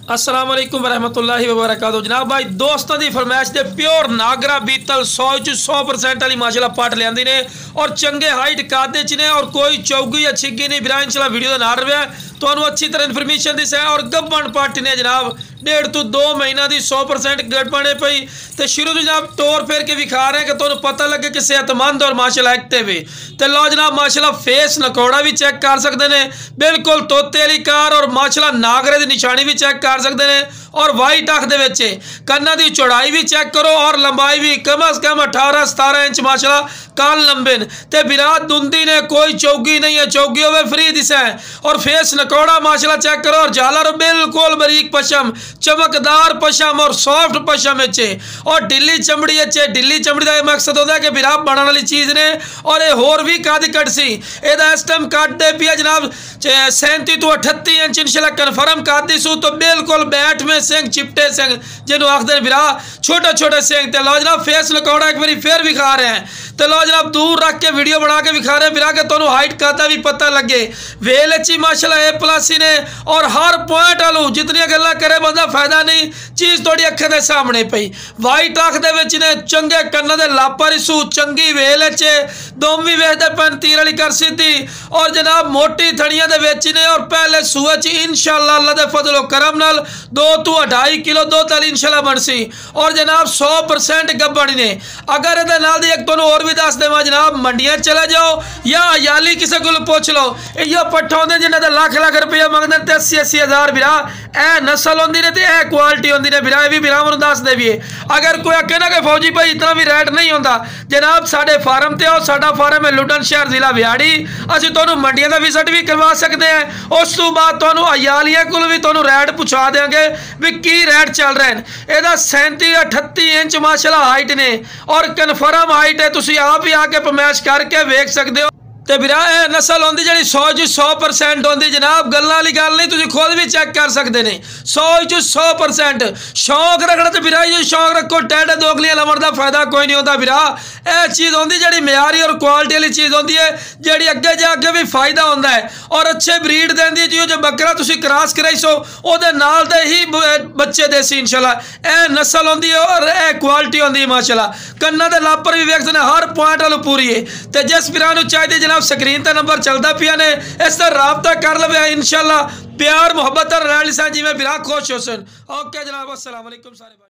अस्सलाम वालेकुम वरहमतुल्लाहि वबरकातुहू। जनाब भाई दोस्तों की फरमाइश से प्योर नागरा बीतल 100% वाली माशाल्लाह पट लियांदी ने और चंगे हाइट कादे च ने और कोई चौगी या छिग्गी नहीं बिरा इंशाल्लाह वीडियो का नार रहा तो अच्छी तरह इन्फॉर्मेशन दिस है। और गब्बन पट ने जनाब 1.5 to 2 महीना की 100% गड़बने पई तो शुरू तो जनाब तौर फेर के विखा रहे हैं कि तुम्हें पता लगे कि सेहतमंद और माशाल्लाह एक्टिव है। तो लो जनाब माशाल्लाह फेस नकौड़ा भी चेक कर सकते हैं, बिल्कुल तोते वाली कार और माशाल्लाह नागरे की निशानी भी चेक कर सकते हैं और वाइट अख दे कन्ना की चौड़ाई भी चेक करो और लंबाई भी कम अज कम 18-17 इंच माशाल्लाह कान लंबे ते विराट दुंदी ने कोई चौगी नहीं है, चौगी होवे फ्री दिशा है। और फेस नकौड़ा माशाल्लाह चेक करो और झालर बिल्कुल बारीक पशम चमकदार पशम और सॉफ्ट पशम है और ढिली चमड़ी है। ढिली चमड़ी का मकसद होता है कि विराट बनने वाली चीज़ ने और ये होर भी कद कट सी एदा इस टाइम कट दे पिया जनाब 37 to 38 इंच इंशाल्लाह कन्फर्म कर दी सू। तो बिल्कुल बैठ में सिंह चिपटे सिंह जिन्होंने आखते विरा छोटे छोटे सिंह ते लो जनाब फेस नकौड़ा एक बार फिर विखा रहे हैं। तो लो जनाब दूर रख के वीडियो बना के विखा रहे हैं विरा के तुहानू हाइट का भी पता लगे। वेल अच्छी माशाल्लाह A+ ने और हर पॉइंट आलू जितनी गल्लां करे बंदा फायदा नहीं, चीज़ थोड़ी अखां दे सामने पई। वाइट अख दे विच ने चंगे कन्नां दे लापर सू चंगी वेल च दोम भी वेखदे पैन तीर वाली कर सीधी और जनाब मोटी थड़ियां दे विच ने और पहले सूए च इंशाल्लाह अल्लाह दे फजलो करम नाल 2 to 2.5 किलो दुध वाली इंशाल्लाह बनसी और जनाब 100% गब्बड़ी ने। अगर ये नाल दी एक तुहानू होर भी दस देवां जनाब मंडियां चले जाओ या अयाली किसी को पूछ लो इो पट्ठा होंगे जिन्हें तो लाख लाख रुपया मंगते तो 80-80 हज़ार बिरा ए नस्ल होंगी ने तो यह क्वालिटी होंगी ने बिरा भी बिरा मैं दस देवीए। अगर कोई आखे ना कि फौजी भाई इतना भी रेट नहीं होता जनाब साढ़े फार्म तो आओ, साडा फार्म है लुडन शहर जिला बिहाड़ी, असीं तुहानू मंडियां का विजिट भी करवा सकते हैं। उस तो बाद तुहानू अयालियां कोल भी तुहानू रेट पूछा देंगे भी की रेट चल रहे हैं। यदा 37-38 इंच माशाल्लाह हाइट ने और कन्फर्म हाइट है, तुसीं आप ही आके पमैश करके वेख सकते हो। तो बिरा नस्ल होंगी जी 100% होंगी जनाब, गल्लां वाली गल नहीं, तुसीं खुद भी चेक कर सकते हैं। 100% शौक रखना तो बिरा ये शौक रखो, टेढ़े दोगलियां लवण का फायदा कोई नहीं होता बिरा। यह चीज़ होंगी जी म्यारी और क्वालिटी वाली चीज़ होंगी है जी अगे जाके भी फायदा होता है और अच्छे ब्रीड देंदी जी। जो बकरा तुसीं क्रॉस कराई सो उहदे नाल दे ही बच्चे देसी इंशाल्लाह यह नस्ल होंगी है और यह क्वालिटी होंगी माशाल्लाह। कन्ना दे लापर भी वेखते हैं हर पॉइंट वालों पूरी है। तो जिस बिरा नूं चाहिए जनाब स्क्रीन पर नंबर चलता पिया ने इस तरह राबता कर लवे इंशाल्लाह प्यार मुहब्बत रहने जिमें बिरा खुश हो सन। ओके जनाब अस्सलाम वालेकुम सारे।